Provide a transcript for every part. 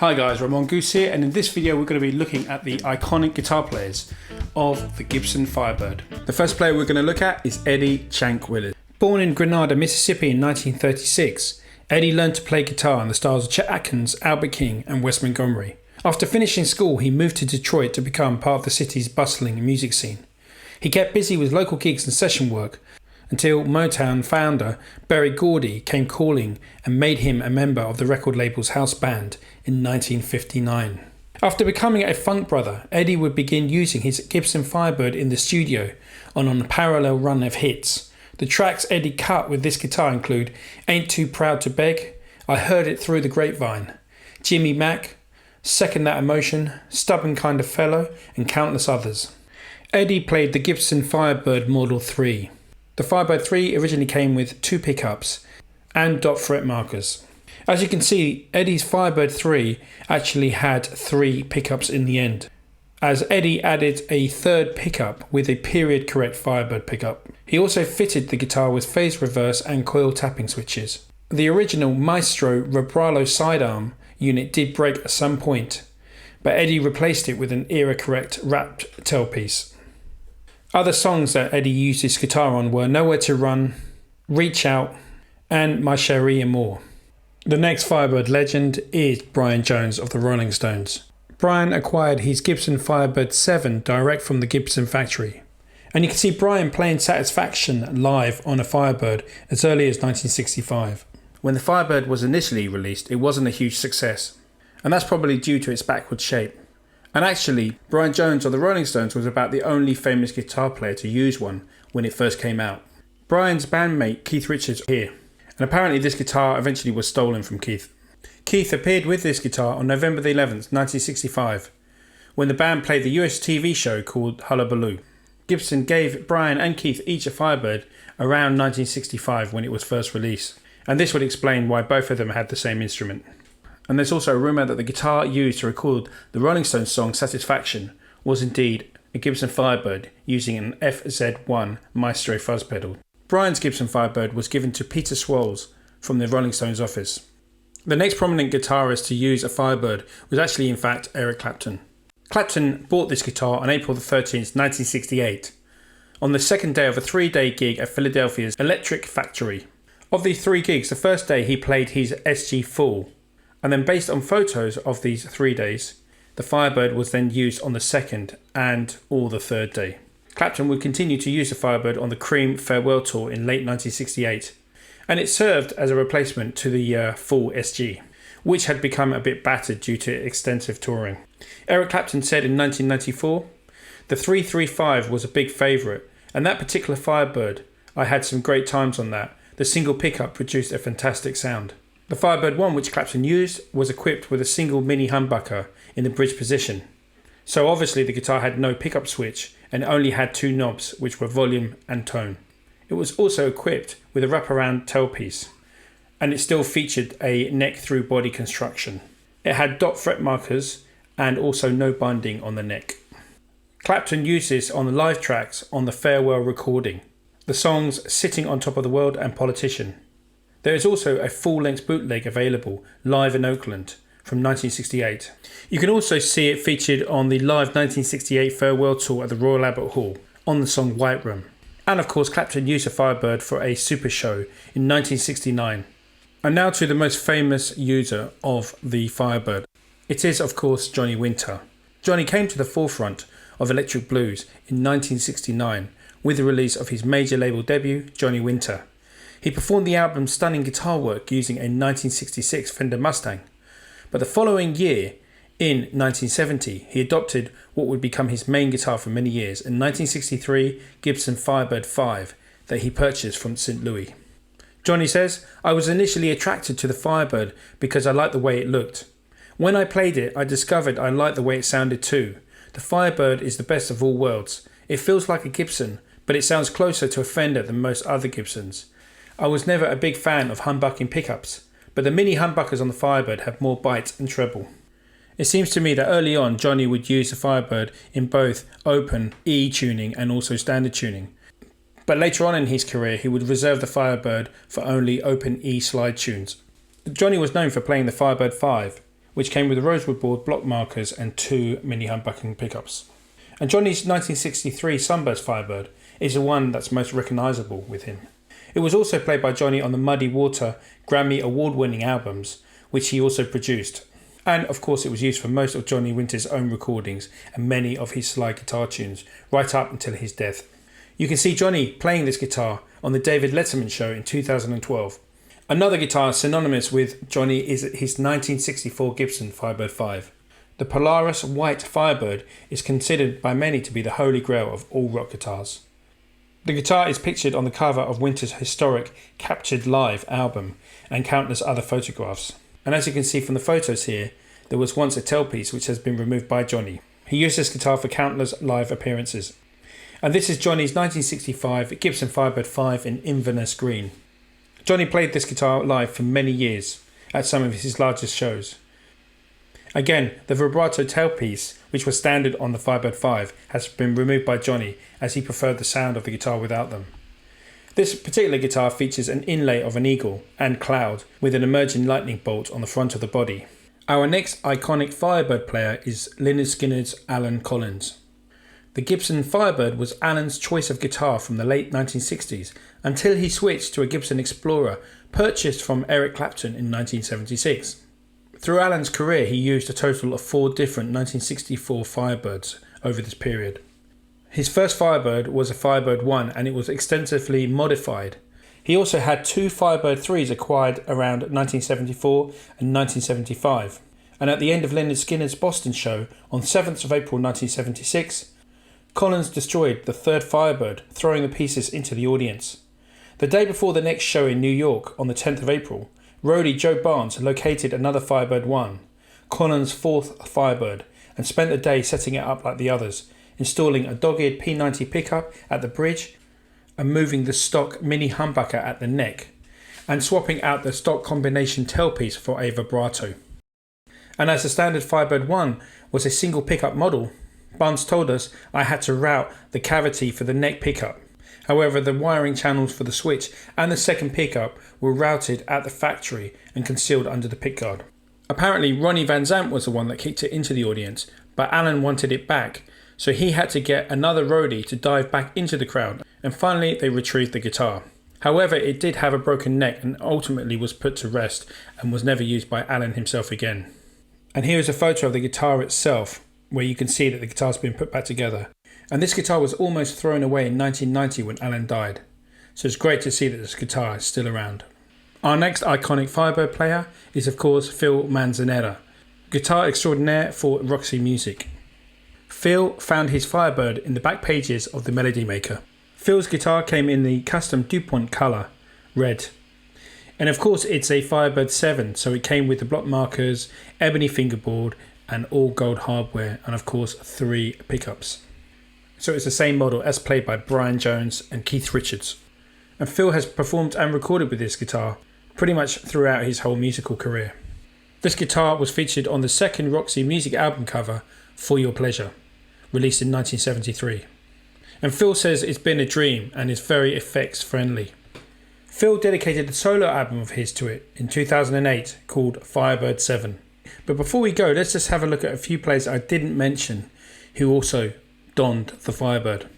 Hi guys, Ramon Goose here, and in this video we're going to be looking at the iconic guitar players of the Gibson Firebird. The first player we're going to look at is Eddie "Chank" Willis. Born in Grenada, Mississippi in 1936, Eddie learned to play guitar in the styles of Chet Atkins, Albert King and Wes Montgomery. After finishing school, he moved to Detroit to become part of the city's bustling music scene. He kept busy with local gigs and session work until Motown founder Berry Gordy came calling and made him a member of the record label's house band in 1959. After becoming a funk brother, Eddie would begin using his Gibson Firebird in the studio on a parallel run of hits. The tracks Eddie cut with this guitar include Ain't Too Proud to Beg, I Heard It Through the Grapevine, Jimmy Mack, Second That Emotion, Stubborn Kind of Fellow, and countless others. Eddie played the Gibson Firebird Model 3. The Firebird 3 originally came with 2 pickups and dot fret markers. As you can see, Eddie's Firebird 3 actually had 3 pickups in the end, as Eddie added a third pickup with a period correct Firebird pickup. He also fitted the guitar with phase reverse and coil tapping switches. The original Maestro Rebralo sidearm unit did break at some point, but Eddie replaced it with an era correct wrapped tailpiece. Other songs that Eddie used his guitar on were Nowhere to Run, Reach Out, and My Cherie Amour. The next Firebird legend is Brian Jones of the Rolling Stones. Brian acquired his Gibson Firebird 7 direct from the Gibson factory, and you can see Brian playing Satisfaction live on a Firebird as early as 1965. When the Firebird was initially released, it wasn't a huge success, and that's probably due to its backward shape. And actually, Brian Jones of the Rolling Stones was about the only famous guitar player to use one when it first came out. Brian's bandmate Keith Richards here, and apparently this guitar eventually was stolen from Keith. Keith appeared with this guitar on November the 11th, 1965, when the band played the US TV show called Hullabaloo. Gibson gave Brian and Keith each a Firebird around 1965 when it was first released, and this would explain why both of them had the same instrument. And there's also a rumour that the guitar used to record the Rolling Stones song Satisfaction was indeed a Gibson Firebird using an FZ1 Maestro fuzz pedal. Brian's Gibson Firebird was given to Peter Swallows from the Rolling Stones office. The next prominent guitarist to use a Firebird was actually in fact Eric Clapton. Clapton bought this guitar on April the 13th, 1968, on the second day of a 3-day gig at Philadelphia's Electric Factory. Of these 3 gigs, the first day he played his SG Full, and then based on photos of these 3 days, the Firebird was then used on the second and all the third day. Clapton would continue to use the Firebird on the Cream farewell tour in late 1968, and it served as a replacement to the Full SG, which had become a bit battered due to extensive touring. Eric Clapton said in 1994, "The 335 was a big favourite, and that particular Firebird, I had some great times on that. The single pickup produced a fantastic sound." The Firebird 1, which Clapton used, was equipped with a single mini humbucker in the bridge position. So obviously the guitar had no pickup switch and only had 2 knobs, which were volume and tone. It was also equipped with a wraparound tailpiece, and it still featured a neck-through body construction. It had dot fret markers and also no binding on the neck. Clapton used this on the live tracks on the farewell recording, the songs Sitting on Top of the World and Politician. There is also a full-length bootleg available live in Oakland from 1968. You can also see it featured on the live 1968 farewell tour at the Royal Albert Hall on the song White Room. And of course Clapton used a Firebird for a super show in 1969. And now to the most famous user of the Firebird. It is of course Johnny Winter. Johnny came to the forefront of electric blues in 1969 with the release of his major label debut, Johnny Winter. He performed the album's stunning guitar work using a 1966 Fender Mustang, but the following year, in 1970, he adopted what would become his main guitar for many years, a 1963 Gibson Firebird 5 that he purchased from St. Louis. Johnny says, "I was initially attracted to the Firebird because I liked the way it looked. When I played it, I discovered I liked the way it sounded too. The Firebird is the best of all worlds. It feels like a Gibson, but it sounds closer to a Fender than most other Gibsons. I was never a big fan of humbucking pickups, but the mini humbuckers on the Firebird have more bite and treble. It seems to me that early on Johnny would use the Firebird in both open E tuning and also standard tuning. But later on in his career he would reserve the Firebird for only open E slide tunes. Johnny was known for playing the Firebird 5, which came with a rosewood board, block markers and 2 mini humbucking pickups. And Johnny's 1963 Sunburst Firebird is the one that's most recognisable with him. It was also played by Johnny on the Muddy Water Grammy award-winning albums, which he also produced. And of course it was used for most of Johnny Winter's own recordings and many of his slide guitar tunes, right up until his death. You can see Johnny playing this guitar on the David Letterman show in 2012. Another guitar synonymous with Johnny is his 1964 Gibson Firebird 5. The Polaris White Firebird is considered by many to be the holy grail of all rock guitars. The guitar is pictured on the cover of Winter's historic Captured Live album and countless other photographs. And as you can see from the photos here, there was once a tailpiece which has been removed by Johnny. He used this guitar for countless live appearances. And this is Johnny's 1965 Gibson Firebird 5 in Inverness Green. Johnny played this guitar live for many years at some of his largest shows. Again, the vibrato tailpiece, which was standard on the Firebird 5, has been removed by Johnny as he preferred the sound of the guitar without them. This particular guitar features an inlay of an eagle and cloud with an emerging lightning bolt on the front of the body. Our next iconic Firebird player is Lynyrd Skynyrd's Allen Collins. The Gibson Firebird was Allen's choice of guitar from the late 1960s until he switched to a Gibson Explorer purchased from Eric Clapton in 1976. Through Allen's career, he used a total of 4 different 1964 Firebirds over this period. His first Firebird was a Firebird 1 and it was extensively modified. He also had 2 Firebird 3s acquired around 1974 and 1975. And at the end of Lynyrd Skynyrd's Boston show on 7th of April 1976, Collins destroyed the 3rd Firebird, throwing the pieces into the audience. The day before the next show in New York, on the 10th of April, roadie Joe Barnes located another Firebird 1, Collins' 4th Firebird, and spent the day setting it up like the others, installing a dogged P90 pickup at the bridge and moving the stock mini humbucker at the neck, and swapping out the stock combination tailpiece for a vibrato. And as the standard Firebird 1 was a single pickup model, Barnes told us I had to route the cavity for the neck pickup. However, the wiring channels for the switch and the second pickup were routed at the factory and concealed under the pickguard. Apparently Ronnie Van Zant was the one that kicked it into the audience, but Allen wanted it back, so he had to get another roadie to dive back into the crowd, and finally they retrieved the guitar. However, it did have a broken neck and ultimately was put to rest and was never used by Allen himself again. And here is a photo of the guitar itself, where you can see that the guitar's been put back together. And this guitar was almost thrown away in 1990 when Allen died. So it's great to see that this guitar is still around. Our next iconic Firebird player is of course Phil Manzanera, guitar extraordinaire for Roxy Music. Phil found his Firebird in the back pages of the Melody Maker. Phil's guitar came in the custom DuPont colour, red. And of course it's a Firebird 7, so it came with the block markers, ebony fingerboard and all gold hardware, and of course 3 pickups. So it's the same model as played by Brian Jones and Keith Richards. And Phil has performed and recorded with this guitar pretty much throughout his whole musical career. This guitar was featured on the second Roxy Music album cover, For Your Pleasure, released in 1973. And Phil says it's been a dream and is very effects friendly. Phil dedicated a solo album of his to it in 2008 called Firebird 7. But before we go, let's just have a look at a few players I didn't mention who also donned the Firebird.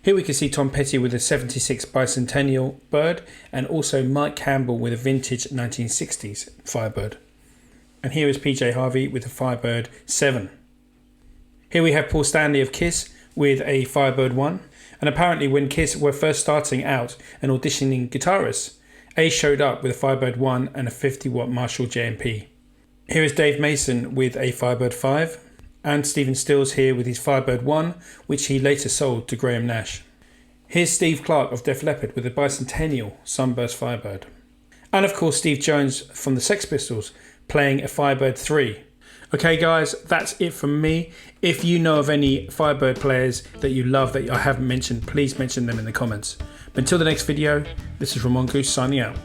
Here we can see Tom Petty with a 76 Bicentennial Bird and also Mike Campbell with a vintage 1960s Firebird. And here is PJ Harvey with a Firebird 7. Here we have Paul Stanley of Kiss with a Firebird 1. And apparently when Kiss were first starting out and auditioning guitarists, Ace showed up with a Firebird 1 and a 50-watt Marshall JMP. Here is Dave Mason with a Firebird 5. And Stephen Stills here with his Firebird 1, which he later sold to Graham Nash. Here's Steve Clark of Def Leppard with a Bicentennial Sunburst Firebird. And of course Steve Jones from the Sex Pistols playing a Firebird 3. Okay guys, that's it from me. If you know of any Firebird players that you love that I haven't mentioned, please mention them in the comments. But until the next video, this is Ramon Goose signing out.